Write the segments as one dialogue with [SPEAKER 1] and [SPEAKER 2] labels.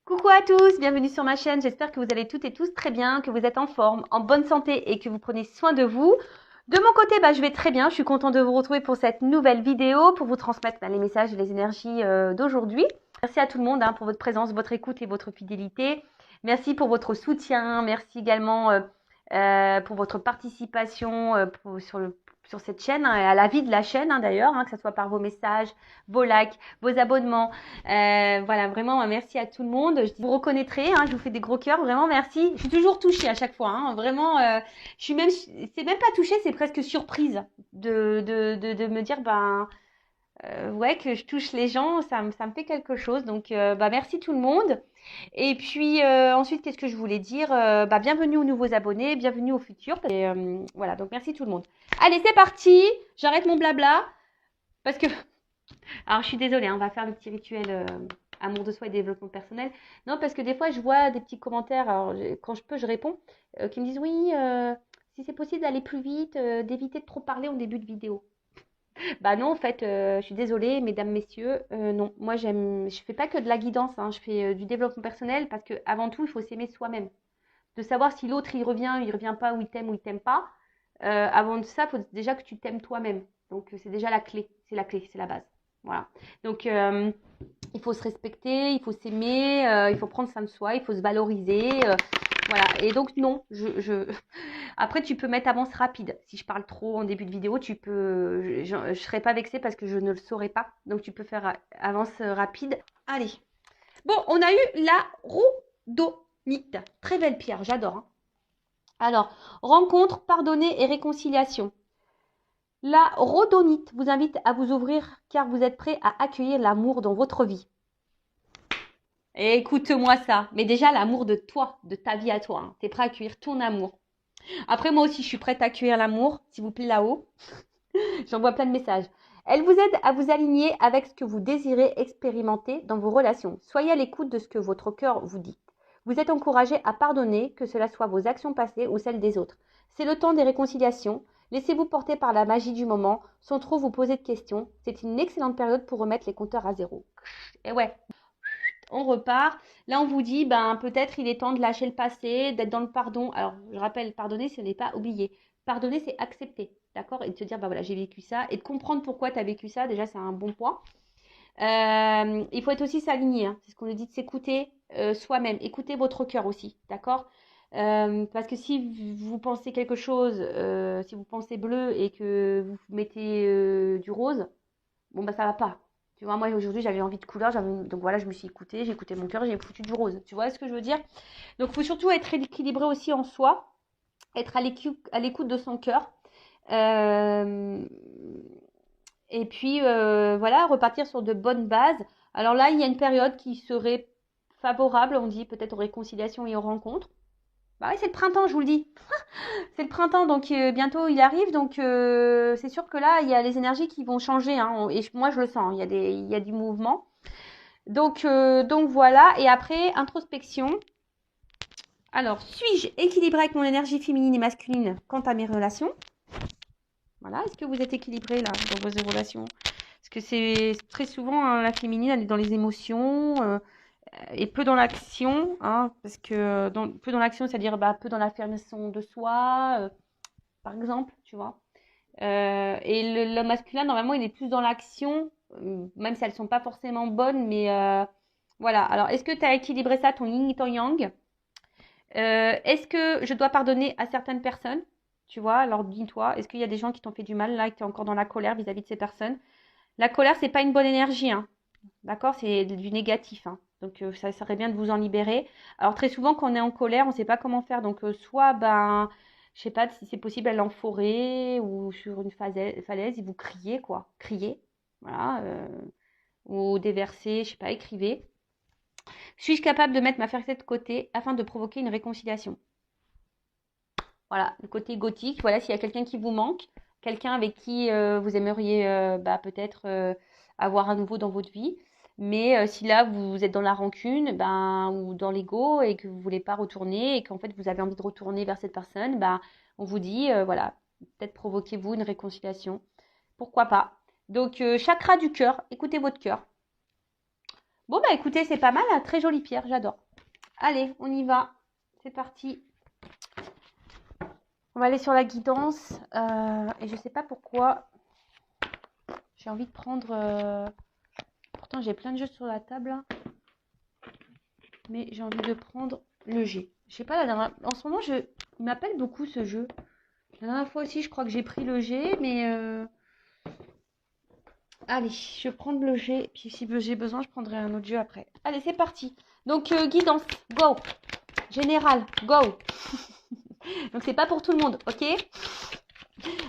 [SPEAKER 1] Coucou à tous, bienvenue sur ma chaîne. J'espère que vous allez toutes et tous très bien, que vous êtes en forme, en bonne santé et que vous prenez soin de vous. De mon côté, je vais très bien. Je suis contente de vous retrouver pour cette nouvelle vidéo, pour vous transmettre les messages et les énergies d'aujourd'hui. Merci à tout le monde pour votre présence, votre écoute et votre fidélité. Merci pour votre soutien. Merci également pour votre participation sur cette chaîne, à la vie de la chaîne d'ailleurs, que ce soit par vos messages, vos likes, vos abonnements. Voilà, vraiment, merci à tout le monde. Vous reconnaîtrez, je vous fais des gros cœurs, vraiment merci. Je suis toujours touchée à chaque fois, vraiment. Je suis même, c'est même pas touchée, c'est presque surprise de me dire, ouais, que je touche les gens, ça me fait quelque chose. Donc, merci tout le monde. Et puis ensuite, qu'est-ce que je voulais dire? Bienvenue aux nouveaux abonnés, bienvenue aux futurs. Et, voilà, donc merci tout le monde. Allez, c'est parti. J'arrête mon blabla parce que alors, je suis désolée, on va faire le petit rituel amour de soi et développement personnel. Non, parce que des fois, je vois des petits commentaires, alors quand je peux, je réponds, qui me disent oui, si c'est possible d'aller plus vite, d'éviter de trop parler en début de vidéo. Bah non, en fait, je suis désolée, mesdames, messieurs, non. Moi, je fais pas que de la guidance, je fais du développement personnel parce que avant tout, il faut s'aimer soi-même. De savoir si l'autre, il revient pas, ou il t'aime pas. Avant de ça, il faut déjà que tu t'aimes toi-même. Donc, c'est déjà la clé, c'est la base. Voilà. Donc, il faut se respecter, il faut s'aimer, il faut prendre soin de soi, il faut se valoriser. Voilà. Et donc, non, Après, tu peux mettre avance rapide. Si je parle trop en début de vidéo, tu peux. Je ne serai pas vexée parce que je ne le saurais pas. Donc, tu peux faire avance rapide. Allez. Bon, on a eu la rhodonite. Très belle pierre, j'adore. Alors, rencontre, pardonner et réconciliation. La rhodonite vous invite à vous ouvrir car vous êtes prêt à accueillir l'amour dans votre vie. Et écoute-moi ça. Mais déjà, l'amour de toi, de ta vie à toi. Tu es prêt à accueillir ton amour. Après, moi aussi, je suis prête à accueillir l'amour, s'il vous plaît, là-haut. J'envoie plein de messages. Elle vous aide à vous aligner avec ce que vous désirez expérimenter dans vos relations. Soyez à l'écoute de ce que votre cœur vous dit. Vous êtes encouragé à pardonner, que cela soit vos actions passées ou celles des autres. C'est le temps des réconciliations. Laissez-vous porter par la magie du moment, sans trop vous poser de questions. C'est une excellente période pour remettre les compteurs à zéro. Et ouais, on repart. Là, on vous dit, peut-être il est temps de lâcher le passé, d'être dans le pardon. Alors, je rappelle, pardonner, ce n'est pas oublier. Pardonner, c'est accepter, d'accord? Et de te dire, voilà, j'ai vécu ça. Et de comprendre pourquoi tu as vécu ça, déjà, c'est un bon point. Il faut être aussi s'aligner, c'est ce qu'on nous dit de s'écouter soi-même. Écoutez votre cœur aussi, d'accord? Parce que si vous pensez quelque chose, si vous pensez bleu et que vous mettez du rose, bon, ça va pas. Tu vois, moi aujourd'hui j'avais envie de couleur, donc voilà, je me suis écoutée, j'ai écouté mon cœur, j'ai foutu du rose. Tu vois ce que je veux dire? Donc il faut surtout être équilibré aussi en soi, être à l'écoute de son cœur. Euh, et puis voilà, repartir sur de bonnes bases. Alors là, il y a une période qui serait favorable, on dit peut-être aux réconciliations et aux rencontres. Bah oui, c'est le printemps, je vous le dis. C'est le printemps, donc bientôt il arrive. Donc c'est sûr que là, il y a les énergies qui vont changer. Et moi, je le sens, il y a du mouvement. Donc voilà. Et après, introspection. Alors, suis-je équilibrée avec mon énergie féminine et masculine quant à mes relations? Voilà. Est-ce que vous êtes équilibré là dans vos relations? Parce que c'est très souvent la féminine, elle est dans les émotions. Et peu dans l'action, parce que peu dans l'action, c'est-à-dire peu dans l'affirmation de soi, par exemple, tu vois. Et le masculin, normalement, il est plus dans l'action, même si elles ne sont pas forcément bonnes, mais voilà. Alors, est-ce que tu as équilibré ça, ton yin et ton yang? Est-ce que je dois pardonner à certaines personnes? Tu vois, alors dis-toi, est-ce qu'il y a des gens qui t'ont fait du mal, là, et que tu es encore dans la colère vis-à-vis de ces personnes? La colère, c'est pas une bonne énergie, d'accord? C'est du négatif, Donc, ça serait bien de vous en libérer. Alors, très souvent, quand on est en colère, on ne sait pas comment faire. Donc, soit, je sais pas si c'est possible aller en forêt ou sur une falaise et vous criez, quoi. Criez, voilà. Ou déverser, je sais pas, écrivez. Suis-je capable de mettre ma fierté de côté afin de provoquer une réconciliation? Voilà, le côté gothique. Voilà, s'il y a quelqu'un qui vous manque, quelqu'un avec qui vous aimeriez peut-être avoir à nouveau dans votre vie. Mais si là, vous êtes dans la rancune ou dans l'ego et que vous ne voulez pas retourner et qu'en fait, vous avez envie de retourner vers cette personne, on vous dit, voilà, peut-être provoquez-vous une réconciliation. Pourquoi pas? Donc, chakra du cœur, écoutez votre cœur. Bon, bah écoutez, c'est pas mal, hein, très jolie pierre, j'adore. Allez, on y va. C'est parti. On va aller sur la guidance. Et je sais pas pourquoi. J'ai envie de prendre... Pourtant, j'ai plein de jeux sur la table. Là. Mais j'ai envie de prendre le G. Je sais pas, la dernière... en ce moment, il m'appelle beaucoup ce jeu. La dernière fois aussi, je crois que j'ai pris le G, mais... Allez, je vais prendre le G. Puis si j'ai besoin, je prendrai un autre jeu après. Allez, c'est parti. Donc, guidance, go. Général, go. Donc, c'est pas pour tout le monde, ok?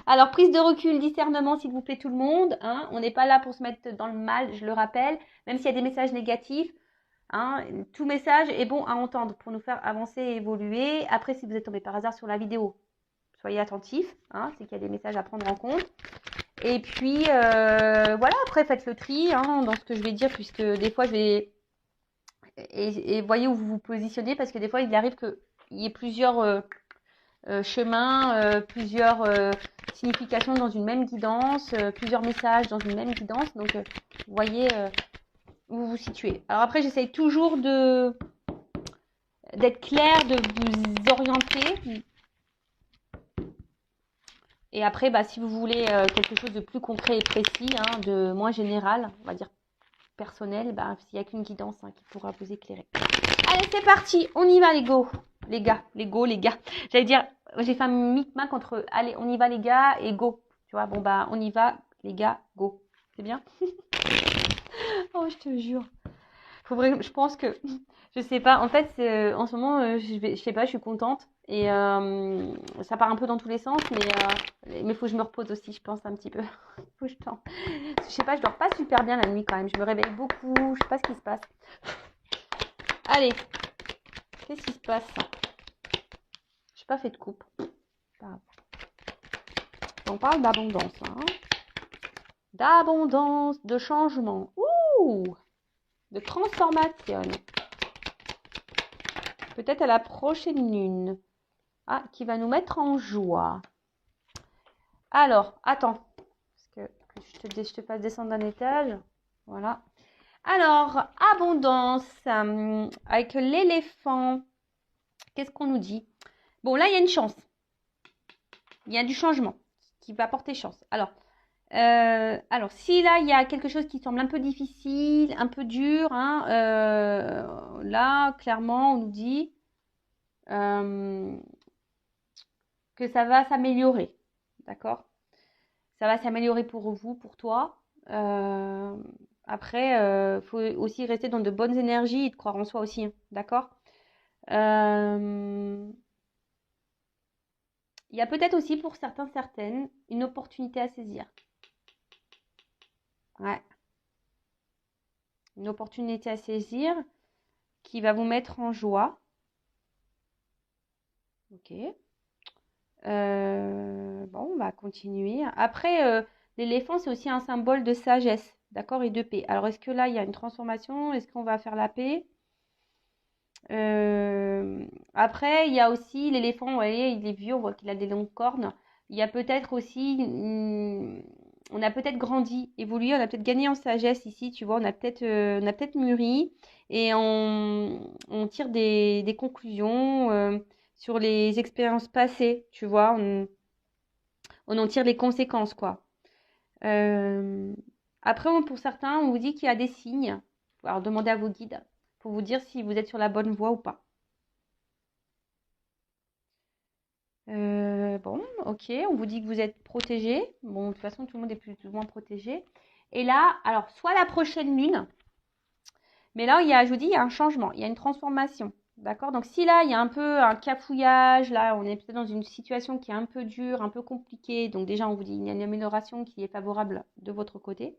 [SPEAKER 1] Alors, prise de recul, discernement, s'il vous plaît, tout le monde. Hein. On n'est pas là pour se mettre dans le mal, je le rappelle. Même s'il y a des messages négatifs, hein, tout message est bon à entendre pour nous faire avancer et évoluer. Après, si vous êtes tombé par hasard sur la vidéo, soyez attentifs. Hein, c'est qu'il y a des messages à prendre en compte. Et puis, voilà, après, faites le tri hein, dans ce que je vais dire, puisque des fois, je vais... Et voyez où vous vous positionnez, parce que des fois, il arrive qu'il y ait plusieurs... chemins, plusieurs significations dans une même guidance, plusieurs messages dans une même guidance. Donc, vous voyez où vous vous situez. Alors après, j'essaye toujours d'être clair, de vous orienter. Et après, bah, si vous voulez quelque chose de plus concret et précis, hein, de moins général, on va dire personnel, bah, il n'y a qu'une guidance hein, qui pourra vous éclairer. Allez, c'est parti, on y va les go. Les gars. J'allais dire, j'ai fait un micmac entre allez, on y va les gars et go. Tu vois, bon bah, on y va les gars, go. C'est bien? Oh, je te jure. Je pense que, je sais pas, en fait, en ce moment, je sais pas, je suis contente. Et ça part un peu dans tous les sens, mais faut que je me repose aussi, je pense, un petit peu. Faut que je sais pas, je dors pas super bien la nuit quand même. Je me réveille beaucoup, je sais pas ce qui se passe. Allez, qu'est-ce qui se passe? J'ai pas fait de coupe. On parle d'abondance. Hein. D'abondance, de changement. Ouh! De transformation. Peut-être à la prochaine lune. Ah, qui va nous mettre en joie. Alors, attends. Parce que je te fasse descendre d'un étage. Voilà. Alors, abondance. Avec l'éléphant. Qu'est-ce qu'on nous dit? Bon, là, il y a une chance. Il y a du changement qui va porter chance. Alors, si là, il y a quelque chose qui semble un peu difficile, un peu dur, hein, là, clairement, on nous dit que ça va s'améliorer. D'accord? Ça va s'améliorer pour vous, pour toi. Après, il faut aussi rester dans de bonnes énergies et de croire en soi aussi. Hein, d'accord? Il y a peut-être aussi pour certains, certaines, une opportunité à saisir. Ouais. Une opportunité à saisir qui va vous mettre en joie. Ok. Bon, on va continuer. Après, l'éléphant, c'est aussi un symbole de sagesse, d'accord, et de paix. Alors, est-ce que là, il y a une transformation? Est-ce qu'on va faire la paix? Après, il y a aussi l'éléphant, vous voyez, il est vieux, on voit qu'il a des longues cornes. Il y a peut-être aussi, on a peut-être grandi, évolué, on a peut-être gagné en sagesse ici, tu vois, on a peut-être mûri et on tire des conclusions sur les expériences passées, tu vois, on en tire les conséquences, quoi. Euh, Après, pour certains, on vous dit qu'il y a des signes. Alors, demandez à vos guides pour vous dire si vous êtes sur la bonne voie ou pas. Bon, ok, on vous dit que vous êtes protégé. Bon, de toute façon, tout le monde est plus ou moins protégé. Et là, alors, soit la prochaine lune, mais là, je vous dis, il y a un changement, il y a une transformation. D'accord? Donc, si là, il y a un peu un cafouillage, là, on est peut-être dans une situation qui est un peu dure, un peu compliquée. Donc, déjà, on vous dit, il y a une amélioration qui est favorable de votre côté.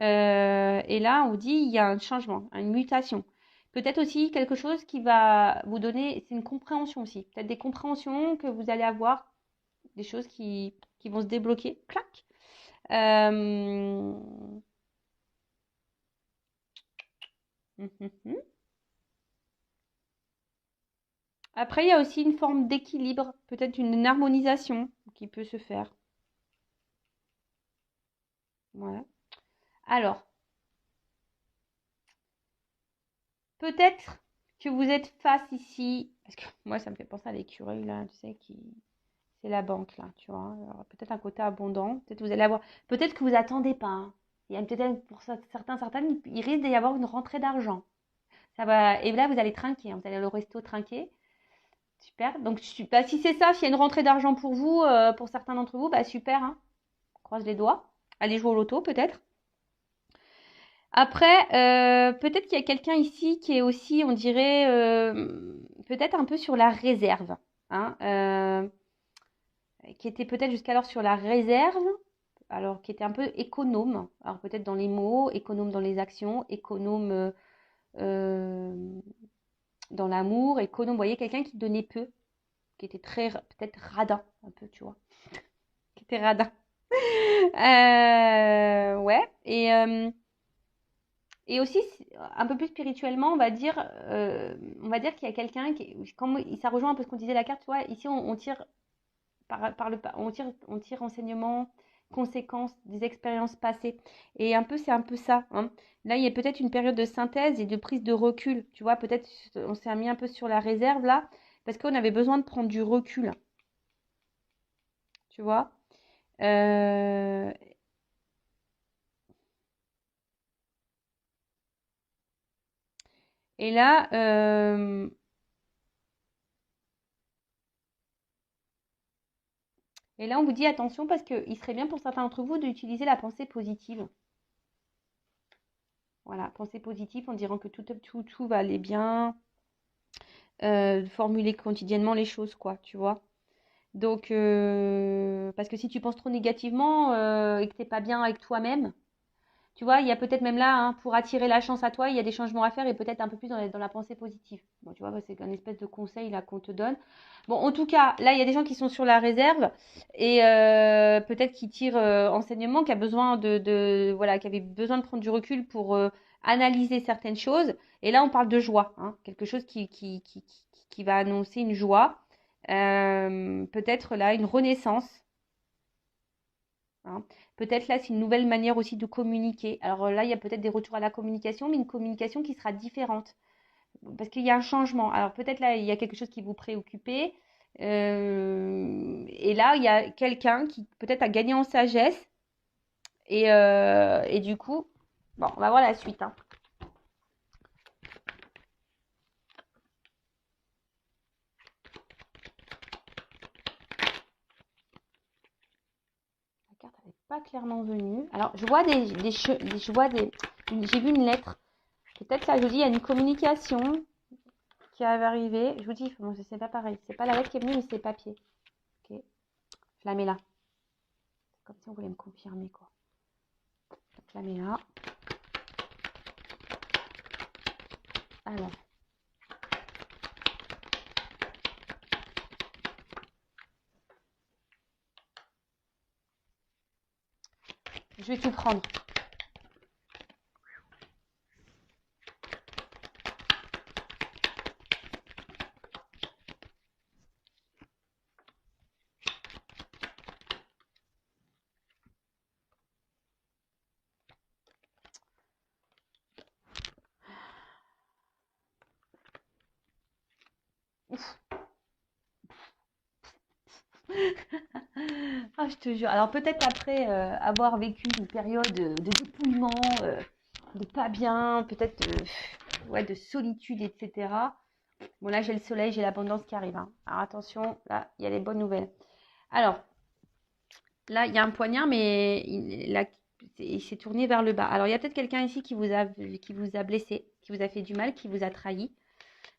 [SPEAKER 1] Et là, on vous dit, il y a un changement, une mutation. Peut-être aussi quelque chose qui va vous donner, c'est une compréhension aussi. Peut-être des compréhensions que vous allez avoir, des choses qui vont se débloquer. Clac. Après, il y a aussi une forme d'équilibre, peut-être une harmonisation qui peut se faire. Voilà. Alors, peut-être que vous êtes face ici, parce que moi, ça me fait penser à l'écureuil, là, tu sais, c'est la banque, là, tu vois. Alors, peut-être un côté abondant, peut-être vous allez avoir, peut-être que vous attendez pas, hein. Il y a peut-être, pour certaines, il risque d'y avoir une rentrée d'argent. Ça va, et là, vous allez trinquer, hein, vous allez au resto trinquer. Super. Donc, bah, si c'est ça, s'il y a une rentrée d'argent pour vous, pour certains d'entre vous, bah super, hein. On croise les doigts. Allez jouer au loto, peut-être. Après, peut-être qu'il y a quelqu'un ici qui est aussi, on dirait, peut-être un peu sur la réserve, hein, qui était peut-être jusqu'alors sur la réserve, alors qui était un peu économe, alors peut-être dans les mots, économe dans les actions, économe euh, dans l'amour, économe, vous voyez, quelqu'un qui donnait peu, qui était très, peut-être radin, un peu, tu vois, qui était radin. Ouais, et aussi, un peu plus spirituellement, on va dire qu'il y a quelqu'un qui, comme ça rejoint un peu ce qu'on disait la carte, tu vois, ici on tire on tire enseignement, conséquences des expériences passées. Et un peu, c'est un peu ça, hein. Là, il y a peut-être une période de synthèse et de prise de recul, tu vois, peut-être on s'est mis un peu sur la réserve là, parce qu'on avait besoin de prendre du recul, tu vois. Euh, et là, on vous dit attention parce qu'il serait bien pour certains d'entre vous d'utiliser la pensée positive. Voilà, pensée positive en disant que tout va aller bien, formuler quotidiennement les choses, quoi, tu vois. Donc, parce que si tu penses trop négativement et que t'es pas bien avec toi-même, tu vois, il y a peut-être même là, hein, pour attirer la chance à toi, il y a des changements à faire et peut-être un peu plus dans la pensée positive. Bon, tu vois, bah, c'est un espèce de conseil là qu'on te donne. Bon, en tout cas, là, il y a des gens qui sont sur la réserve et peut-être qui tirent enseignement, qui a besoin voilà, qui avait besoin de prendre du recul pour analyser certaines choses. Et là, on parle de joie, hein, quelque chose qui va annoncer une joie. Peut-être là, une renaissance, hein. Peut-être là, c'est une nouvelle manière aussi de communiquer. Alors là, il y a peut-être des retours à la communication, mais une communication qui sera différente. Parce qu'il y a un changement. Alors peut-être là, il y a quelque chose qui vous préoccupait. Et là, il y a quelqu'un qui peut-être a gagné en sagesse. Et du coup, bon, on va voir la suite, hein. La carte n'est pas clairement venue. Alors, je vois j'ai vu une lettre. Peut-être là, je vous dis, il y a une communication qui va arriver. Je vous dis, bon, c'est pas pareil. C'est pas la lettre qui est venue, mais c'est papier. Ok, je la mets là. C'est comme si on voulait me confirmer, quoi. Donc, je la mets là. Alors, je vais tout prendre. Ah, je te jure. Alors peut-être après avoir vécu une période de dépouillement, de pas bien, peut-être ouais, de solitude, etc. Bon là j'ai le soleil, j'ai l'abondance qui arrive, hein. Alors attention, là il y a les bonnes nouvelles. Alors là il y a un poignard, mais il s'est tourné vers le bas. Alors il y a peut-être quelqu'un ici qui vous a blessé, qui vous a fait du mal, qui vous a trahi.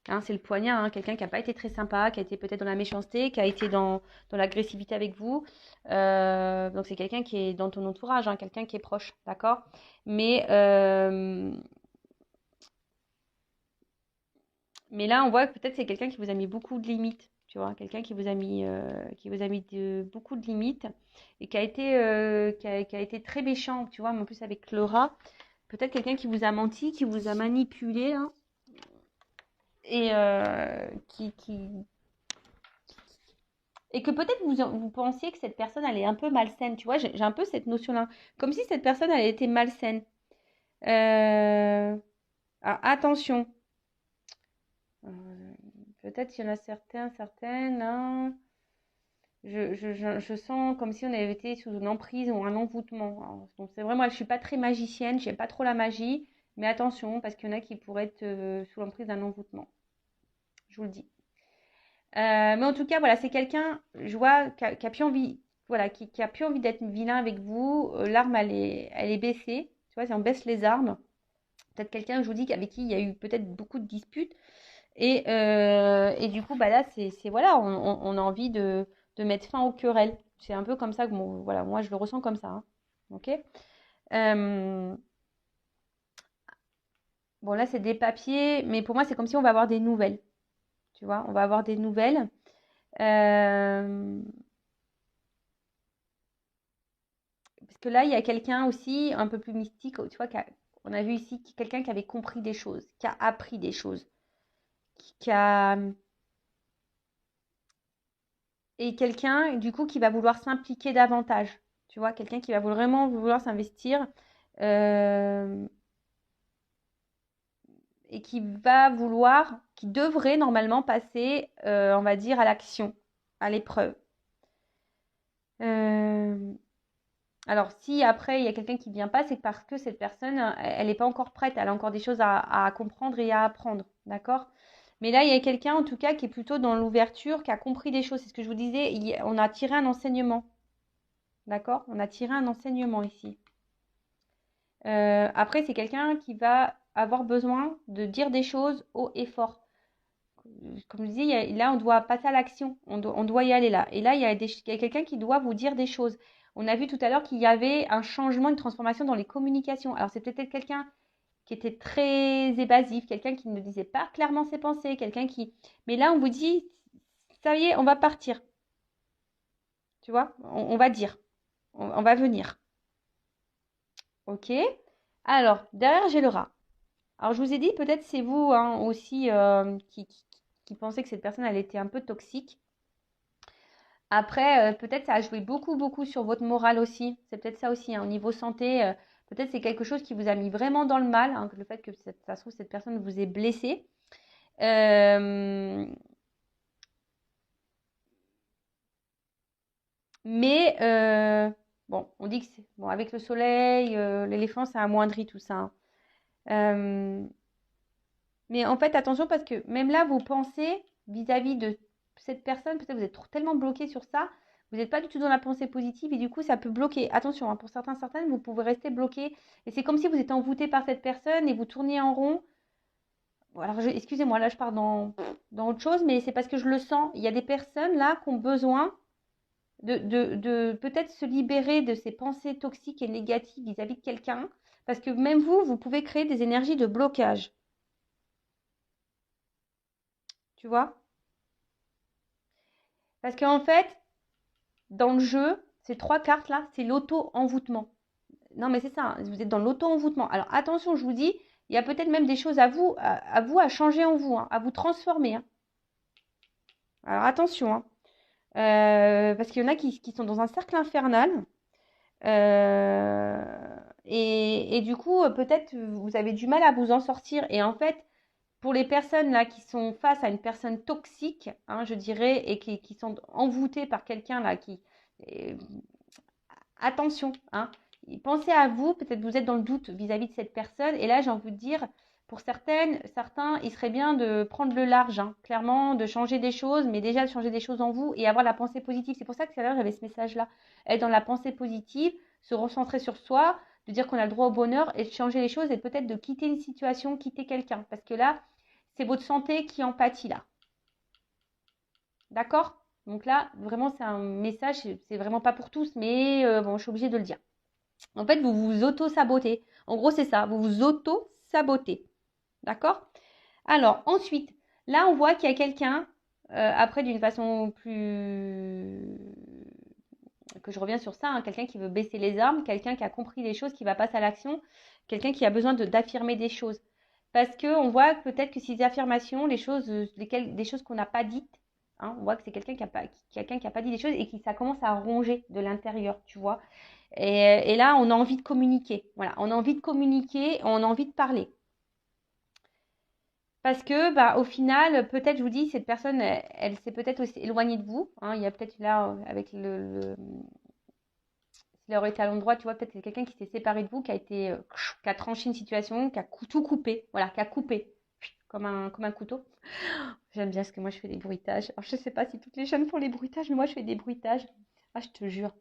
[SPEAKER 1] Hein, c'est le poignard, hein, quelqu'un qui n'a pas été très sympa, qui a été peut-être dans la méchanceté, qui a été dans l'agressivité avec vous. Donc c'est quelqu'un qui est dans ton entourage, hein, quelqu'un qui est proche, d'accord? Mais, euh, mais là, on voit que peut-être c'est quelqu'un qui vous a mis beaucoup de limites, tu vois, quelqu'un qui vous a mis beaucoup de limites et qui a été très méchant, tu vois, mais en plus avec le rat, peut-être quelqu'un qui vous a menti, qui vous a manipulé, hein, et et que peut-être vous pensiez que cette personne, elle est un peu malsaine. Tu vois, j'ai un peu cette notion-là. Comme si cette personne, elle était malsaine. Alors, attention. Peut-être il y en a certaines, hein. Je sens comme si on avait été sous une emprise ou un envoûtement. Alors, donc c'est vrai, moi je suis pas très magicienne, j'aime pas trop la magie, mais attention parce qu'il y en a qui pourraient être sous l'emprise d'un envoûtement. Je vous le dis. Mais en tout cas, voilà, c'est quelqu'un, je vois, qui a plus envie, voilà, qui a plus envie d'être vilain avec vous. L'arme, elle est baissée. Tu vois, si on baisse les armes, peut-être quelqu'un, je vous dis, avec qui il y a eu peut-être beaucoup de disputes. Et du coup, bah là, voilà, on a envie de mettre fin aux querelles. C'est un peu comme ça que voilà, moi, je le ressens comme ça, hein. Ok. Euh, bon, là, c'est des papiers, mais pour moi, c'est comme si on va avoir des nouvelles. Tu vois, on va avoir des nouvelles. Euh, Parce que là, il y a quelqu'un aussi un peu plus mystique, tu vois, on a vu ici quelqu'un qui avait compris des choses, qui a appris des choses, qui a... Et quelqu'un, du coup, qui va vouloir s'impliquer davantage. Tu vois, quelqu'un qui va vraiment vouloir s'investir euh, et qui va vouloir, qui devrait normalement passer, on va dire, à l'action, à l'épreuve. Euh, Alors, si après il y a quelqu'un qui ne vient pas, c'est parce que cette personne, elle n'est pas encore prête, elle a encore des choses à comprendre et à apprendre, d'accord? Mais là, il y a quelqu'un en tout cas qui est plutôt dans l'ouverture, qui a compris des choses. C'est ce que je vous disais, on a tiré un enseignement, d'accord? On a tiré un enseignement ici. Après, c'est quelqu'un qui va avoir besoin de dire des choses haut et fort. Comme je disais, là, on doit passer à l'action, on doit y aller là. Et là, il y a quelqu'un qui doit vous dire des choses. On a vu tout à l'heure qu'il y avait un changement, une transformation dans les communications. Alors, c'est peut-être quelqu'un qui était très évasif, quelqu'un qui ne disait pas clairement ses pensées, quelqu'un qui... Mais là, on vous dit, ça y est, on va partir. Tu vois, on va dire, on va venir. Ok. Alors, derrière, j'ai le rat. Alors, je vous ai dit, peut-être c'est vous hein, aussi qui pensez que cette personne, elle était un peu toxique. Après, peut-être ça a joué beaucoup, beaucoup sur votre morale aussi. C'est peut-être ça aussi, hein, au niveau santé. Peut-être c'est quelque chose qui vous a mis vraiment dans le mal, hein, le fait que ça se trouve, cette personne vous ait blessé. Euh, mais bon, on dit que c'est bon avec le soleil, l'éléphant, ça amoindrit tout ça, hein. Euh, mais en fait, attention parce que même là, vos pensées vis-à-vis de cette personne, peut-être vous êtes tellement bloqué sur ça, vous n'êtes pas du tout dans la pensée positive et du coup, ça peut bloquer. Attention, hein, pour certaines, vous pouvez rester bloqué et c'est comme si vous êtes envoûté par cette personne et vous tournez en rond. Bon, alors, excusez-moi, là, je pars dans autre chose, mais c'est parce que je le sens. Il y a des personnes là qui ont besoin de peut-être se libérer de ces pensées toxiques et négatives vis-à-vis de quelqu'un parce que même vous, vous pouvez créer des énergies de blocage. Tu vois? Parce qu'en fait, dans le jeu, ces trois cartes là, c'est l'auto-envoûtement. Non, mais c'est ça, hein, vous êtes dans l'auto-envoûtement. Alors attention, je vous dis, il y a peut-être même des choses à vous, à vous à changer en vous, hein, à vous transformer, hein. Alors attention, hein. Parce qu'il y en a qui sont dans un cercle infernal. euh, et du coup, peut-être vous avez du mal à vous en sortir. Et en fait, pour les personnes là qui sont face à une personne toxique, hein, je dirais, et qui sont envoûtées par quelqu'un là qui, euh, attention, hein. Pensez à vous, peut-être vous êtes dans le doute vis-à-vis de cette personne. Et là, j'ai envie de dire, pour certains, il serait bien de prendre le large, hein, clairement, de changer des choses, mais déjà de changer des choses en vous et avoir la pensée positive. C'est pour ça que tout à l'heure, j'avais ce message-là. Être dans la pensée positive, se recentrer sur soi, de dire qu'on a le droit au bonheur et de changer les choses et peut-être de quitter une situation, quitter quelqu'un. Parce que là, c'est votre santé qui en pâtit là. D'accord? Donc là, vraiment, c'est un message, c'est vraiment pas pour tous, mais bon, je suis obligée de le dire. En fait, vous vous auto-sabotez. En gros, c'est ça, vous vous auto-sabotez. D'accord? Alors, ensuite, là, on voit qu'il y a quelqu'un, après, d'une façon plus... que je reviens sur ça, hein, quelqu'un qui veut baisser les armes, quelqu'un qui a compris les choses, qui va passer à l'action, quelqu'un qui a besoin d'affirmer des choses. Parce qu'on voit peut-être que ces affirmations, les choses, des choses qu'on n'a pas dites, hein, on voit que c'est quelqu'un qui a pas dit des choses et qui ça commence à ronger de l'intérieur, tu vois. Et là, on a envie de communiquer. Voilà, on a envie de communiquer, on a envie de parler. Parce que, bah, au final, peut-être, je vous dis, cette personne, elle s'est peut-être aussi éloignée de vous, hein. Il y a peut-être là, avec s'il aurait été à l'endroit, tu vois, peut-être c'est quelqu'un qui s'est séparé de vous, qui a tranché une situation, qui a tout coupé, voilà, qui a coupé, comme un couteau. J'aime bien parce que moi je fais des bruitages. Alors je sais pas si toutes les chaînes font les bruitages, mais moi je fais des bruitages. Ah, je te jure.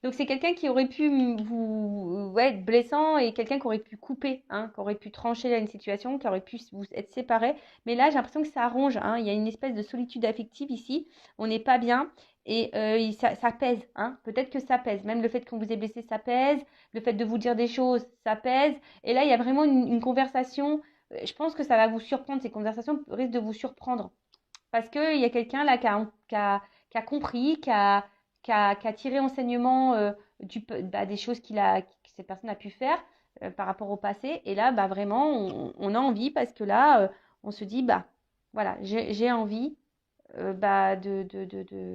[SPEAKER 1] Donc c'est quelqu'un qui aurait pu vous ouais, être blessant et quelqu'un qui aurait pu couper, hein, qui aurait pu trancher là une situation, qui aurait pu vous être séparés. Mais là j'ai l'impression que ça arrange, hein. Il y a une espèce de solitude affective ici. On n'est pas bien et ça pèse, hein. Peut-être que ça pèse. Même le fait qu'on vous ait blessé, ça pèse. Le fait de vous dire des choses, ça pèse. Et là il y a vraiment une conversation. Je pense que ça va vous surprendre. Ces conversations risquent de vous surprendre. Parce qu'il y a quelqu'un là qui a compris, qui a tiré enseignement des choses que cette personne a pu faire par rapport au passé. Et là, bah, vraiment, on a envie parce que là, on se dit, bah voilà, j'ai envie. Bah,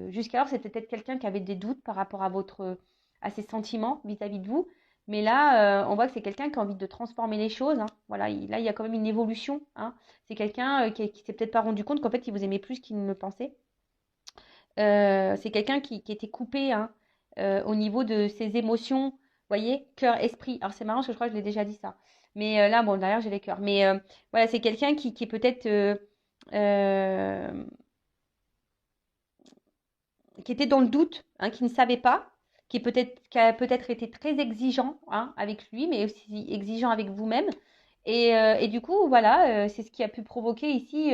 [SPEAKER 1] Jusqu'alors, c'était peut-être quelqu'un qui avait des doutes par rapport à ses sentiments vis-à-vis de vous. Mais là, on voit que c'est quelqu'un qui a envie de transformer les choses, hein. Voilà, là, il y a quand même une évolution, hein. C'est quelqu'un qui s'est peut-être pas rendu compte qu'en fait, il vous aimait plus qu'il ne le pensait. C'est quelqu'un qui était coupé, hein, au niveau de ses émotions, vous voyez, cœur, esprit. Alors, c'est marrant parce que je crois que je l'ai déjà dit ça. Mais là, bon, derrière, j'ai les cœurs. Mais voilà, c'est quelqu'un qui est peut-être euh, qui était dans le doute, hein, qui ne savait pas, qui a peut-être été très exigeant, hein, avec lui, mais aussi exigeant avec vous-même. Et du coup, voilà, c'est ce qui a pu provoquer ici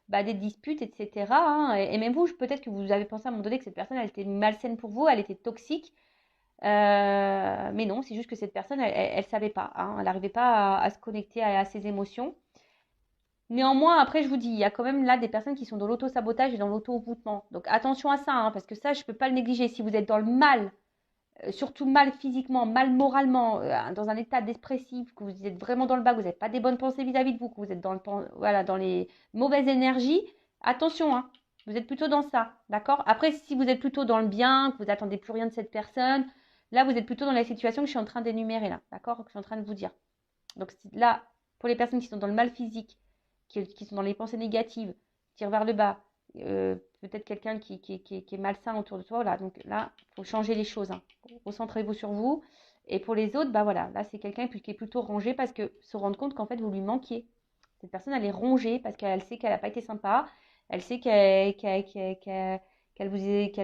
[SPEAKER 1] bah, des disputes, etc., hein. Et même vous, peut-être que vous avez pensé à un moment donné que cette personne, elle était malsaine pour vous, elle était toxique. Mais non, c'est juste que cette personne, elle savait pas, hein, elle n'arrivait pas à se connecter à ses émotions. Néanmoins, après, je vous dis, il y a quand même là des personnes qui sont dans l'auto-sabotage et dans l'auto-envoûtement. Donc attention à ça, hein, parce que ça, je ne peux pas le négliger. Si vous êtes dans le mal, surtout mal physiquement, mal moralement, dans un état dépressif, que vous êtes vraiment dans le bas, que vous n'avez pas des bonnes pensées vis-à-vis de vous, que vous êtes voilà, dans les mauvaises énergies, attention, hein, vous êtes plutôt dans ça, d'accord? Après, si vous êtes plutôt dans le bien, que vous n'attendez plus rien de cette personne, là, vous êtes plutôt dans la situation que je suis en train d'énumérer là, d'accord? Que je suis en train de vous dire. Donc là, pour les personnes qui sont dans le mal physique, qui sont dans les pensées négatives, tirent vers le bas, peut-être quelqu'un qui est malsain autour de toi, voilà. Donc là, il faut changer les choses, hein. Recentrez-vous sur vous. Et pour les autres, bah voilà, là c'est quelqu'un qui est plutôt rangé parce que se rendre compte qu'en fait vous lui manquiez. Cette personne, elle est rongée parce qu'elle sait qu'elle n'a pas été sympa, elle sait qu'elle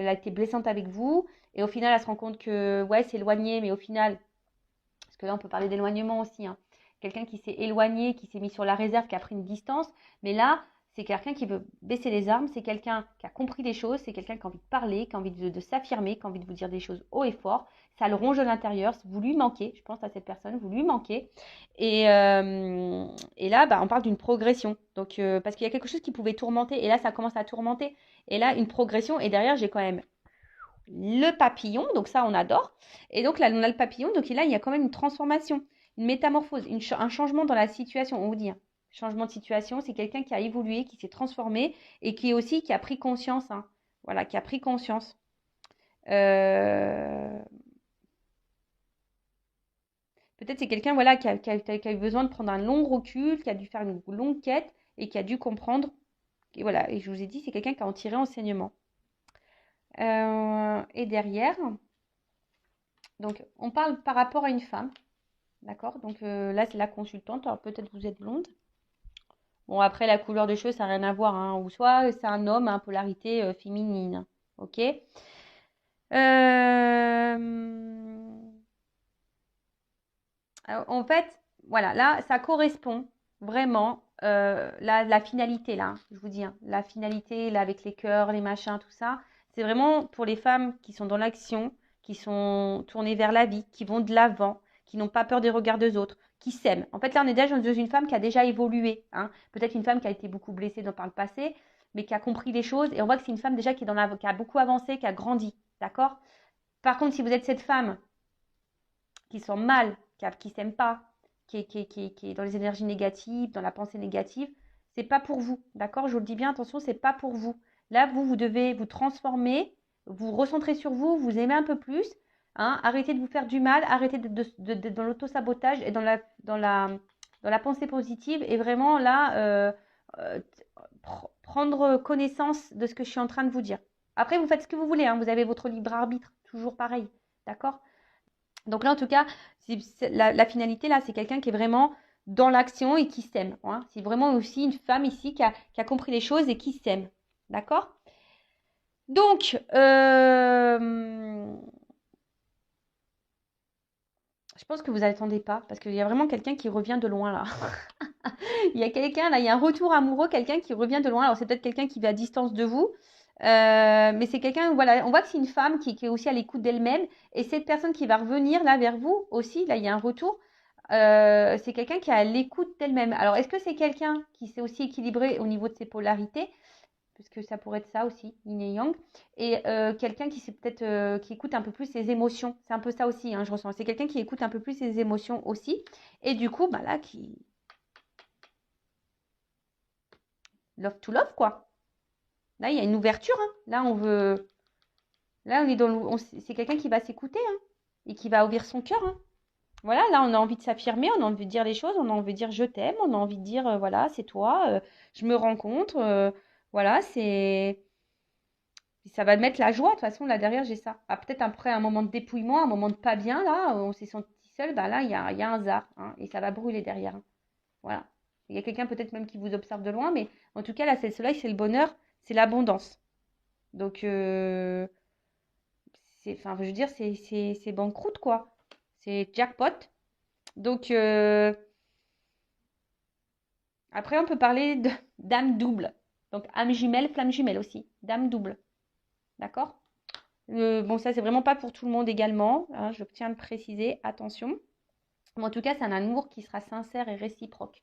[SPEAKER 1] a été blessante avec vous, et au final elle se rend compte que ouais, c'est éloigné, mais au final, parce que là on peut parler d'éloignement aussi, hein. Quelqu'un qui s'est éloigné, qui s'est mis sur la réserve, qui a pris une distance, mais là c'est quelqu'un qui veut baisser les armes, c'est quelqu'un qui a compris les choses, c'est quelqu'un qui a envie de parler, qui a envie de s'affirmer, qui a envie de vous dire des choses haut et fort. Ça le ronge de l'intérieur, vous lui manquez, je pense à cette personne, vous lui manquez. Et là, bah, on parle d'une progression. Donc, parce qu'il y a quelque chose qui pouvait tourmenter, et là, ça commence à tourmenter. Et là, une progression, et derrière, j'ai quand même le papillon, donc ça, on adore. Et donc là, on a le papillon, donc là, il y a quand même une transformation, une métamorphose, un changement dans la situation, on vous dit, hein. Changement de situation, c'est quelqu'un qui a évolué, qui s'est transformé et qui a pris conscience, hein. Voilà, qui a pris conscience. Euh, Peut-être c'est quelqu'un, voilà, qui a eu besoin de prendre un long recul, qui a dû faire une longue quête et qui a dû comprendre. Et voilà, et je vous ai dit, c'est quelqu'un qui a en tiré enseignement. Et derrière, donc on parle par rapport à une femme, d'accord? Donc là, c'est la consultante. Alors peut-être vous êtes blonde. Bon, après, la couleur des cheveux, ça n'a rien à voir, hein. Ou soit c'est un homme, hein, polarité féminine. Ok? Euh, En fait, voilà, là, ça correspond vraiment, la finalité, là, hein, je vous dis, hein, la finalité, là, avec les cœurs, les machins, tout ça, c'est vraiment pour les femmes qui sont dans l'action, qui sont tournées vers la vie, qui vont de l'avant, qui n'ont pas peur des regards des autres, qui s'aiment. En fait, là, on est déjà dans une femme qui a déjà évolué, hein. Peut-être une femme qui a été beaucoup blessée par le passé, mais qui a compris les choses. Et on voit que c'est une femme déjà qui a beaucoup avancé, qui a grandi, d'accord? Par contre, si vous êtes cette femme qui sont mal, qui ne s'aiment pas, qui est dans les énergies négatives, dans la pensée négative, c'est pas pour vous. D'accord? Je vous le dis bien, attention, c'est pas pour vous. Là, vous devez vous transformer, vous recentrer sur vous, vous aimer un peu plus, hein, arrêtez de vous faire du mal, arrêtez dans l'auto-sabotage et dans la pensée positive. Et vraiment, là, prendre connaissance de ce que je suis en train de vous dire. Après, vous faites ce que vous voulez, hein, vous avez votre libre arbitre, toujours pareil, d'accord? Donc là, en tout cas, la finalité, là, c'est quelqu'un qui est vraiment dans l'action et qui s'aime. Hein. C'est vraiment aussi une femme ici qui a compris les choses et qui s'aime, d'accord? Donc, je pense que vous n'attendez pas, parce qu'il y a vraiment quelqu'un qui revient de loin, là. Il y a quelqu'un, là, il y a un retour amoureux, quelqu'un qui revient de loin. Alors, c'est peut-être quelqu'un qui va à distance de vous, mais c'est quelqu'un, voilà, on voit que c'est une femme qui est aussi à l'écoute d'elle-même. Et cette personne qui va revenir, là, vers vous aussi, là, il y a un retour. C'est quelqu'un qui est à l'écoute d'elle-même. Alors, est-ce que c'est quelqu'un qui s'est aussi équilibré au niveau de ses polarités? Puisque ça pourrait être ça aussi, yin et yang. Et quelqu'un qui s'est peut-être qui écoute un peu plus ses émotions. C'est un peu ça aussi, hein, je ressens. C'est quelqu'un qui écoute un peu plus ses émotions aussi. Et du coup, bah là, qui love to love, quoi. Là, il y a une ouverture. Hein. Là, on veut. Là, on est dans. C'est quelqu'un qui va s'écouter hein, et qui va ouvrir son cœur. Hein. Voilà, là, on a envie de s'affirmer, on a envie de dire les choses, on a envie de dire je t'aime, on a envie de dire voilà, c'est toi, je me rencontre. Voilà, c'est. Ça va mettre la joie. De toute façon, là derrière, j'ai ça. Ah, peut-être après un moment de dépouillement, un moment de pas bien, là, on s'est senti seul, bah là, il y a un zar. Hein, et ça va brûler derrière. Hein. Voilà. Il y a quelqu'un peut-être même qui vous observe de loin, mais en tout cas, là, c'est le soleil, c'est le bonheur, c'est l'abondance. Donc, enfin, je veux dire, c'est banqueroute, quoi. C'est jackpot. Donc, après, on peut parler de d'âme double. Donc, âme jumelle, flamme jumelle aussi. Dame double. D'accord? Bon, ça, c'est vraiment pas pour tout le monde également. Hein, je tiens à le préciser. Attention. Mais en tout cas, c'est un amour qui sera sincère et réciproque.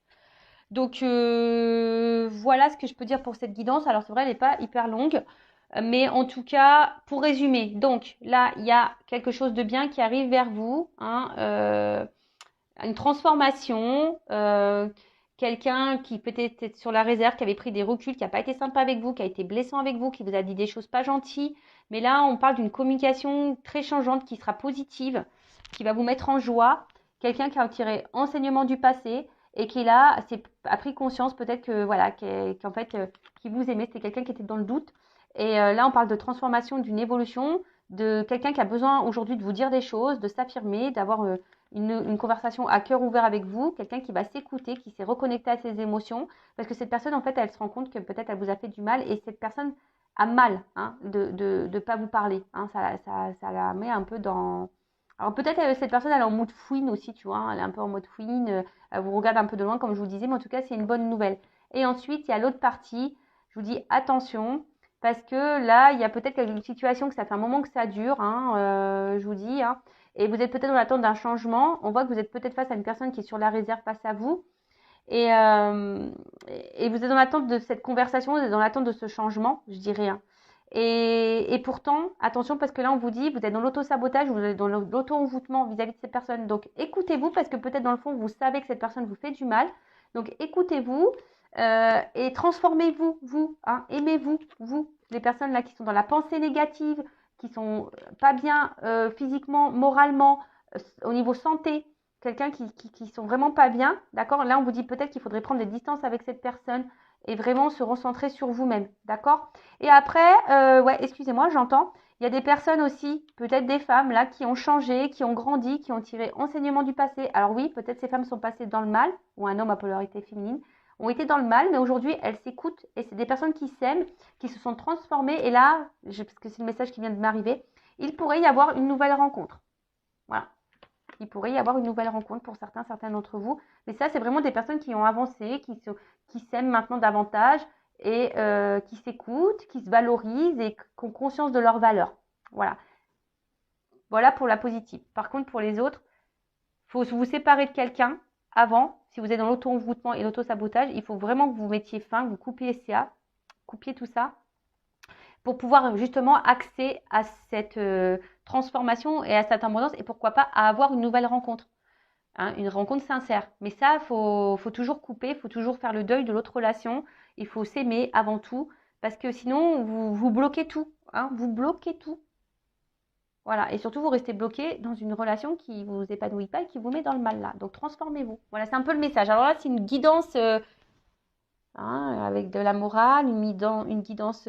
[SPEAKER 1] Donc, voilà ce que je peux dire pour cette guidance. Alors, c'est vrai, elle n'est pas hyper longue. Mais en tout cas, pour résumer, donc là, il y a quelque chose de bien qui arrive vers vous. Hein, une transformation. Quelqu'un qui peut-être était sur la réserve, qui avait pris des reculs, qui n'a pas été sympa avec vous, qui a été blessant avec vous, qui vous a dit des choses pas gentilles. Mais là, on parle d'une communication très changeante qui sera positive, qui va vous mettre en joie. Quelqu'un qui a tiré enseignement du passé et qui là a pris conscience peut-être que voilà, qu'en fait, qui vous aimait. C'était quelqu'un qui était dans le doute. Et là, on parle de transformation, d'une évolution, de quelqu'un qui a besoin aujourd'hui de vous dire des choses, de s'affirmer, d'avoir une conversation à cœur ouvert avec vous, quelqu'un qui va s'écouter, qui s'est reconnecté à ses émotions, parce que cette personne, en fait, elle se rend compte que peut-être elle vous a fait du mal, et cette personne a mal hein, de pas vous parler. Hein, ça la met un peu dans... Alors peut-être cette personne, elle est en mode fouine aussi, tu vois, elle est un peu en mode fouine, elle vous regarde un peu de loin, comme je vous disais, mais en tout cas, c'est une bonne nouvelle. Et ensuite, il y a l'autre partie, je vous dis attention, parce que là, il y a peut-être une situation que ça fait un moment que ça dure, hein, je vous dis, hein, et vous êtes peut-être dans l'attente d'un changement. On voit que vous êtes peut-être face à une personne qui est sur la réserve face à vous. Et, euh, et vous êtes dans l'attente de cette conversation, vous êtes dans l'attente de ce changement, je dirais. Hein. Et pourtant, attention, parce que là, on vous dit, vous êtes dans l'auto-sabotage, vous êtes dans l'auto-envoûtement vis-à-vis de cette personne. Donc, écoutez-vous, parce que peut-être dans le fond, vous savez que cette personne vous fait du mal. Donc, écoutez-vous et transformez-vous, vous. Hein, aimez-vous, vous. Les personnes là qui sont dans la pensée négative, qui sont pas bien physiquement, moralement, au niveau santé, quelqu'un qui sont vraiment pas bien, d'accord? Là, on vous dit peut-être qu'il faudrait prendre des distances avec cette personne et vraiment se recentrer sur vous-même, d'accord? Et après, ouais, excusez-moi, j'entends. Il y a des personnes aussi, peut-être des femmes là, qui ont changé, qui ont grandi, qui ont tiré enseignement du passé. Alors oui, peut-être ces femmes sont passées dans le mal, ou un homme à polarité féminine, ont été dans le mal, mais aujourd'hui, elles s'écoutent et c'est des personnes qui s'aiment, qui se sont transformées. Et là, parce que c'est le message qui vient de m'arriver, il pourrait y avoir une nouvelle rencontre. Voilà. Il pourrait y avoir une nouvelle rencontre pour certains d'entre vous. Mais ça, c'est vraiment des personnes qui ont avancé, qui s'aiment maintenant davantage et qui s'écoutent, qui se valorisent et qui ont conscience de leurs valeurs. Voilà. Voilà pour la positive. Par contre, pour les autres, il faut vous séparer de quelqu'un avant. Si vous êtes dans l'auto-envoûtement et l'auto-sabotage, il faut vraiment que vous mettiez fin, que vous coupiez tout ça pour pouvoir justement accéder à cette transformation et à cette abondance et pourquoi pas à avoir une nouvelle rencontre. Hein, une rencontre sincère. Mais ça, il faut toujours couper, il faut toujours faire le deuil de l'autre relation. Il faut s'aimer avant tout, parce que sinon, vous bloquez tout. Hein, vous bloquez tout. Voilà. Et surtout, vous restez bloqué dans une relation qui ne vous épanouit pas et qui vous met dans le mal là. Donc, transformez-vous. Voilà, c'est un peu le message. Alors là, c'est une guidance hein, avec de la morale, une guidance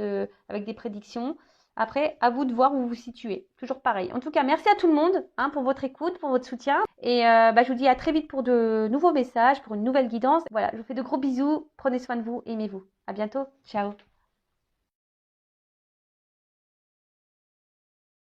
[SPEAKER 1] avec des prédictions. Après, à vous de voir où vous vous situez. Toujours pareil. En tout cas, merci à tout le monde hein, pour votre écoute, pour votre soutien. Et je vous dis à très vite pour de nouveaux messages, pour une nouvelle guidance. Voilà, je vous fais de gros bisous. Prenez soin de vous, aimez-vous. À bientôt. Ciao.